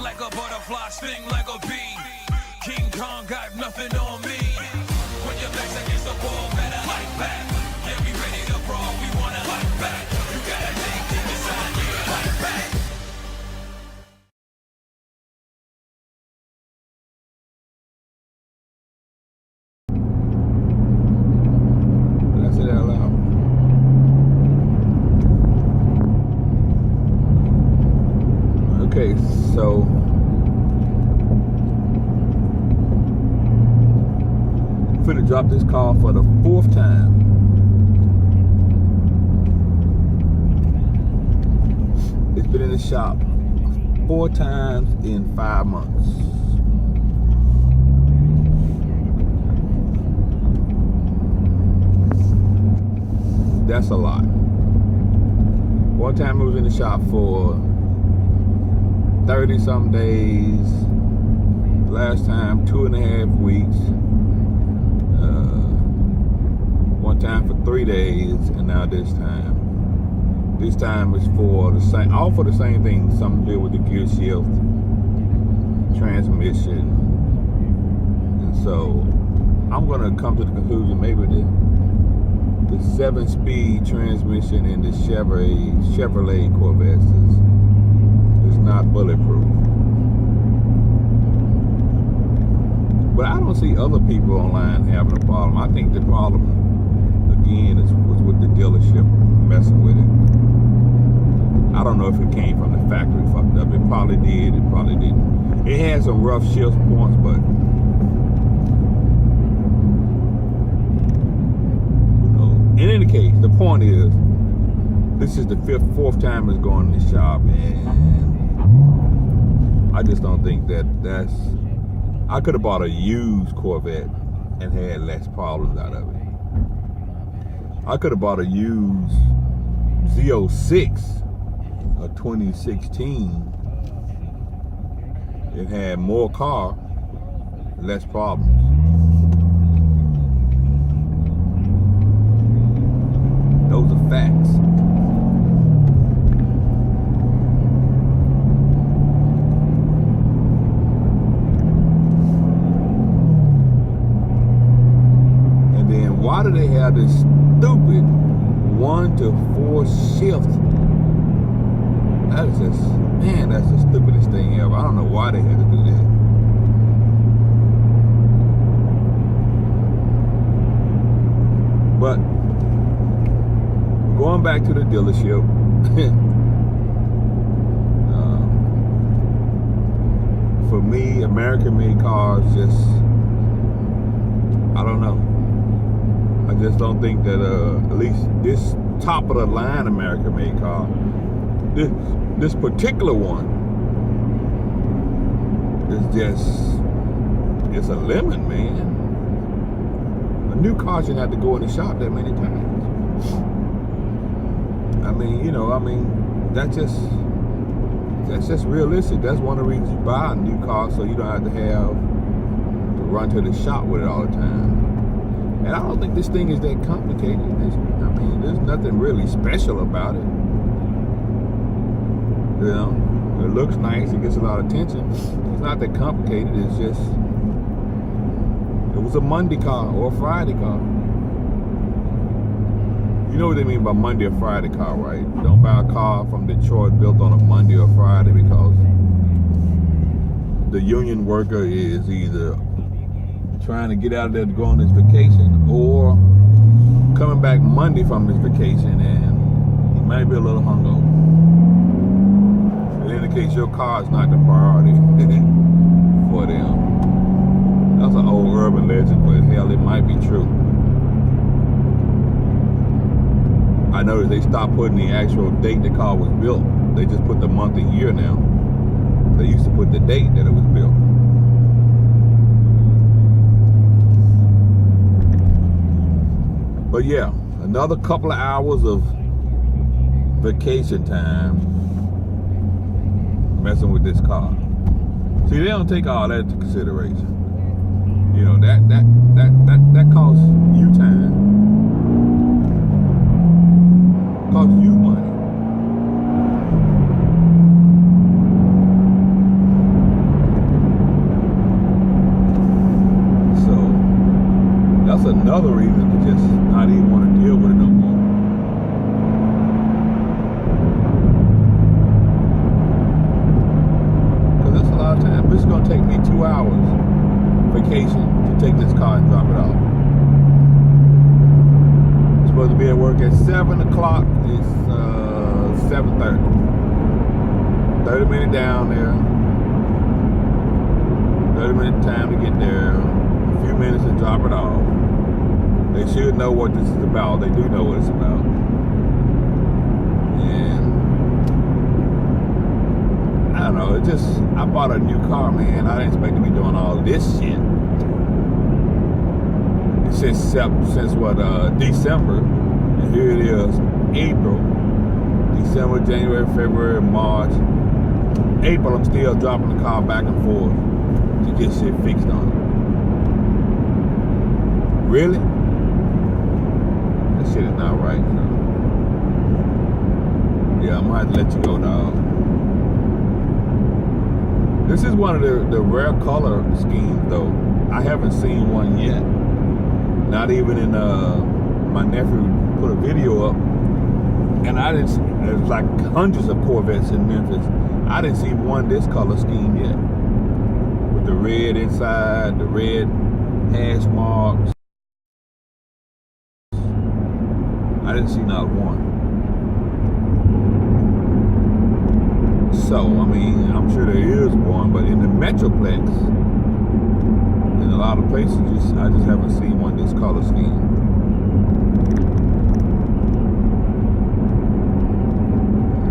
like a butterfly, sting like a bee. King Kong got nothing on me. When your back's against the wall, better fight back. Yeah, we ready to brawl, we wanna fight back. You gotta think deep inside, yeah, fight back. Did I say that out loud? Okay, so I'm finna drop this car for the 4th time. It's been in the shop 4 times in 5 months. That's a lot. One time it was in the shop for 30-some days. Last time 2.5 weeks. One time for 3 days, and now this time. This time is for the same, all for the same thing. Something to do with the gear shift, transmission, and so I'm gonna come to the conclusion maybe the 7-speed transmission in the Chevrolet Corvettes is not bulletproof. But I don't see other people online having a problem. I think the problem, again, was with the dealership messing with it. I don't know if it came from the factory fucked up. It probably did, it probably didn't. It had some rough shift points, but in any case, the point is, this is the 4th time it's going in the shop, and I just don't think that's. I could have bought a used Corvette and had less problems out of it. I could have bought a used Z06 of 2016 and had more car, less problems. Those are facts. And then why do they have this stupid 1 to 4 shift? That is just, man, that's the stupidest thing ever. I don't know why they had to do that. But going back to the dealership, for me, American-made cars just, I don't know. I just don't think that, at least this top-of-the-line American-made car, this particular one is just, it's a lemon, man. A new car shouldn't have to go in the shop that many times. I mean, you know, that's just realistic. That's one of the reasons you buy a new car, so you don't have to run to the shop with it all the time. And I don't think this thing is that complicated. There's nothing really special about it. You know, it looks nice, it gets a lot of attention. It's not that complicated, it's just, it was a Monday car or a Friday car. You know what they mean by Monday or Friday car, right? Don't buy a car from Detroit built on a Monday or Friday because the union worker is either trying to get out of there to go on his vacation or coming back Monday from his vacation and he might be a little hungover. In any case, your car is not the priority for them. That's an old urban legend, but hell, it might be true. I noticed they stopped putting the actual date the car was built. They just put the month and year now. They used to put the date that it was built. But yeah, another couple of hours of vacation time messing with this car. See, they don't take all that into consideration. You know, that costs you time. Costs you money. 2 hours vacation to take this car and drop it off. I'm supposed to be at work at 7 o'clock. It's 7:30. 30 minutes down there. 30-minute time to get there. A few minutes to drop it off. They should know what this is about. They do know what it's about. And I don't know, I bought a new car, man. I didn't expect to be doing all this shit. Since December. And here it is, April. December, January, February, March. April, I'm still dropping the car back and forth to get shit fixed on it. Really? That shit is not right. So. Yeah, I'm gonna have to let you go, dog. This is one of the rare color schemes, though. I haven't seen one yet. Not even in my nephew put a video up, and I didn't. There's like hundreds of Corvettes in Memphis. I didn't see one this color scheme yet. With the red inside, the red hash marks. I didn't see not one. So, I mean, I'm sure there is one, but in the Metroplex, in a lot of places, I just haven't seen one this color scheme.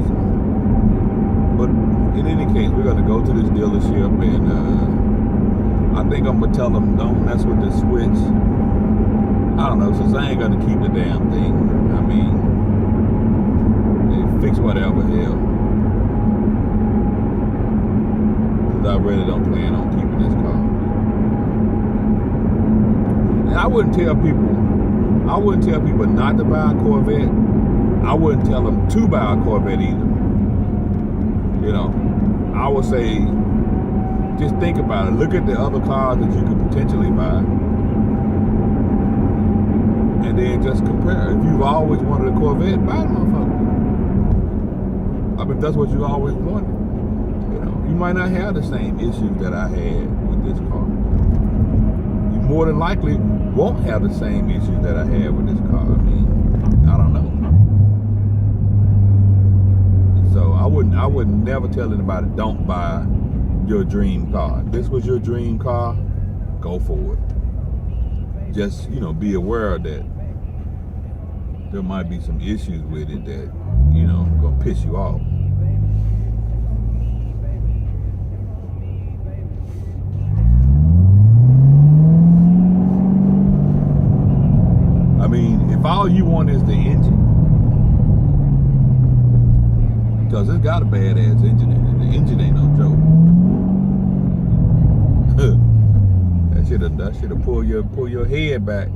So, but in any case, we're gonna go to this dealership, and I think I'm gonna tell them don't mess with the switch. I don't know, since I ain't gonna keep the damn thing. I mean, they fix whatever, hell. Cause I really don't plan on keeping this car. And I wouldn't tell people not to buy a Corvette. I wouldn't tell them to buy a Corvette either. You know, I would say, just think about it. Look at the other cars that you could potentially buy. And then just compare. If you've always wanted a Corvette, buy the motherfucker. I mean, that's what you always wanted. You know, you might not have the same issues that I had with this car. You more than likely won't have the same issues that I had with this car. I mean, I don't know. So I would never tell anybody don't buy your dream car. If this was your dream car, go for it. Just, you know, be aware of that. There might be some issues with it that, you know, gonna piss you off. I mean, if all you want is the engine, because it's got a badass engine in it. The engine ain't no joke. That should have pull your head back.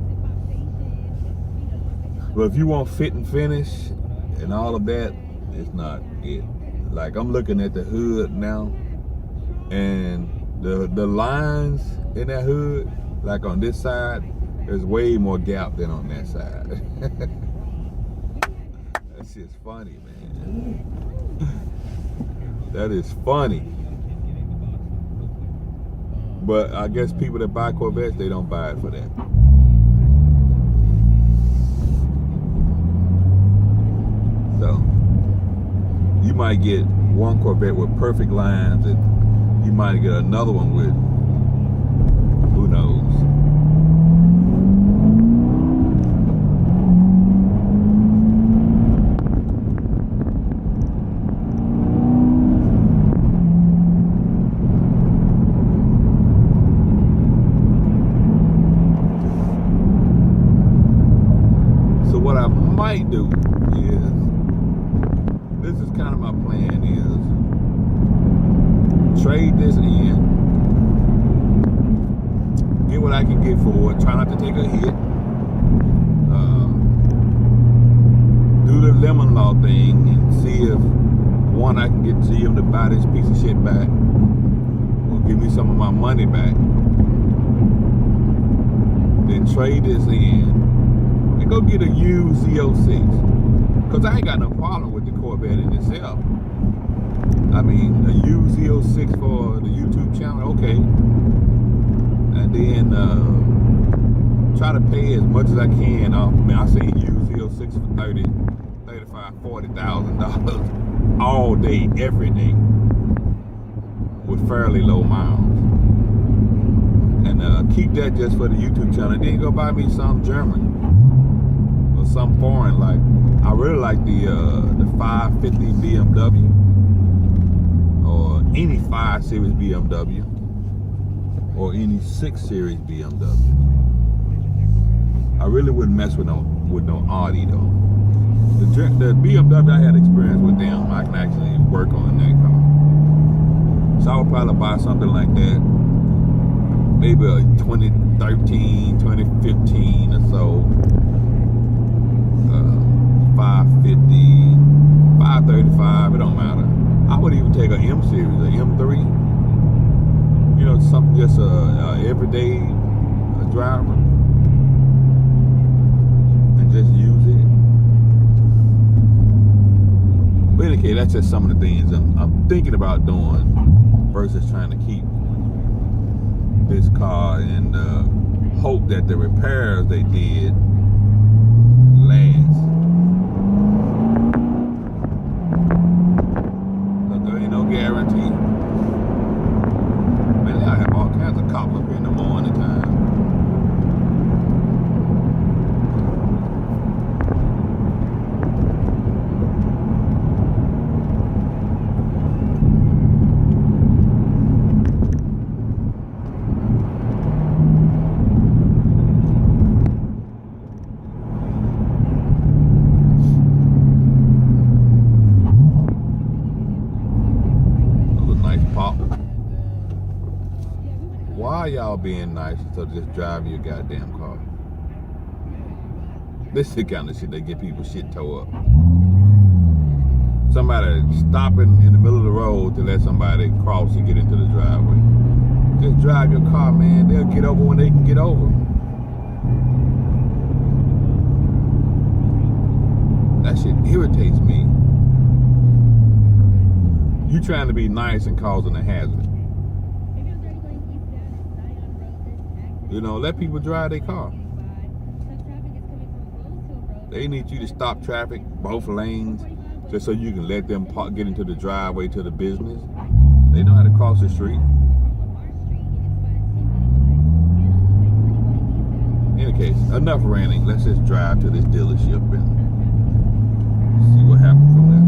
But if you want fit and finish and all of that, it's not it. Like, I'm looking at the hood now, and the lines in that hood, like on this side, there's way more gap than on that side. That shit's funny, man. That is funny. But I guess people that buy Corvettes, they don't buy it for that. So, you might get one Corvette with perfect lines, and you might get another one with, who knows. What I might do is, this is kind of my plan, is trade this in, get what I can get for it, try not to take a hit, do the lemon law thing and see if, one, I can get GM to buy this piece of shit back, or give me some of my money back, then trade this in, and go get a used Z06. Because I ain't got no problem with the Corvette in itself. I mean, a used Z06 for the YouTube channel, okay. and try to pay as much as I can. I mean, I seen used Z06 for $40,000 all day, every day, with fairly low miles. And keep that just for the YouTube channel. Then go buy me some German or some foreign. Like, I really like the 550 BMW or any 5 Series BMW or any 6 Series BMW. I really wouldn't mess with no Audi though. The BMW, I had experience with them. I can actually work on that car. So I would probably buy something like that. Maybe a 2013, 2015 or so. 550, 535, it don't matter. I would even take a M series, a M3. You know, something just a everyday driver. And just use it. But in any case, that's just some of the things I'm thinking about doing versus trying to keep this car and hope that the repairs they did last. But there ain't no guarantee. Man, I have all kinds of cops up here in the morning time. Why y'all being nice instead of just driving your goddamn car? This is the kind of shit that get people shit tore up. Somebody stopping in the middle of the road to let somebody cross and get into the driveway. Just drive your car, man. They'll get over when they can get over. That shit irritates me. You trying to be nice and causing a hazard. You know, let people drive their car. They need you to stop traffic, both lanes, just so you can let them get into the driveway to the business. They know how to cross the street. In any case, enough ranting. Let's just drive to this dealership and see what happens from there.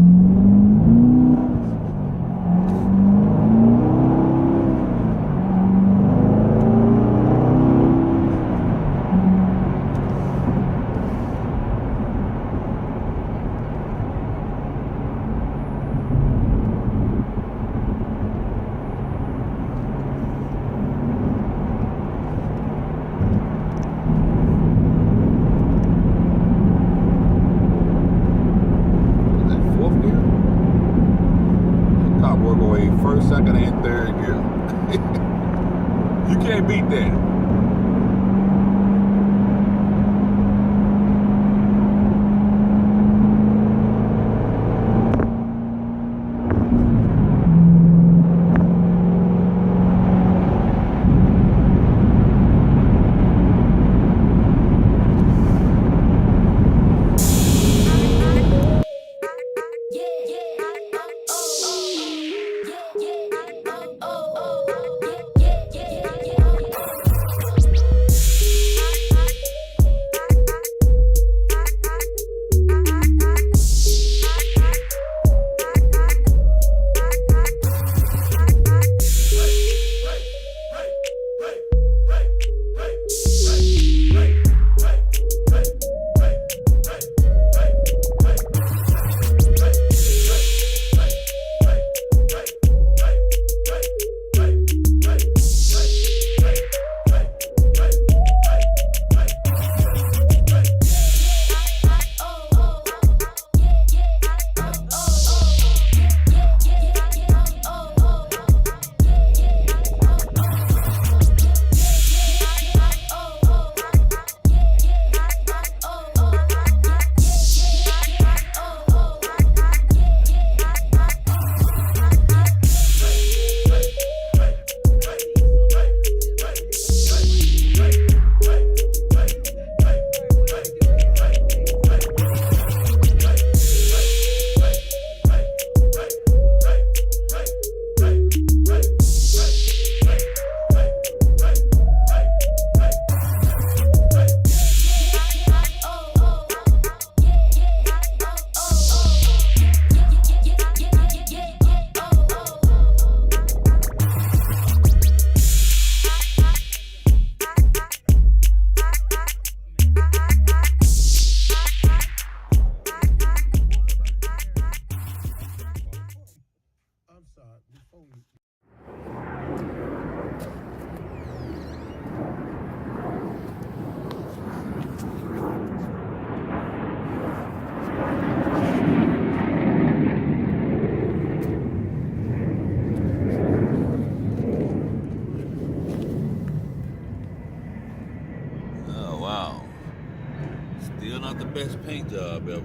best paint job ever.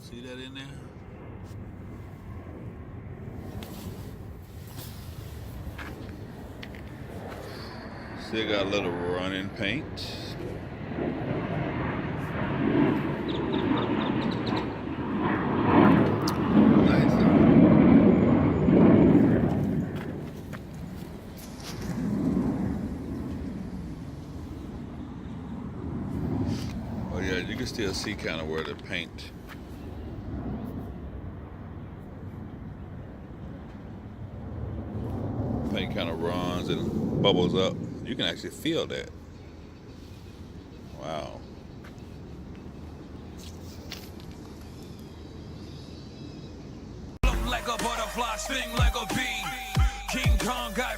See that in there? Still got a little running paint. Nice. Oh yeah, you can still see kind of where the paint kind of runs and bubbles up. You can actually feel that. Wow. Like a butterfly, sting like a bee. King Kong got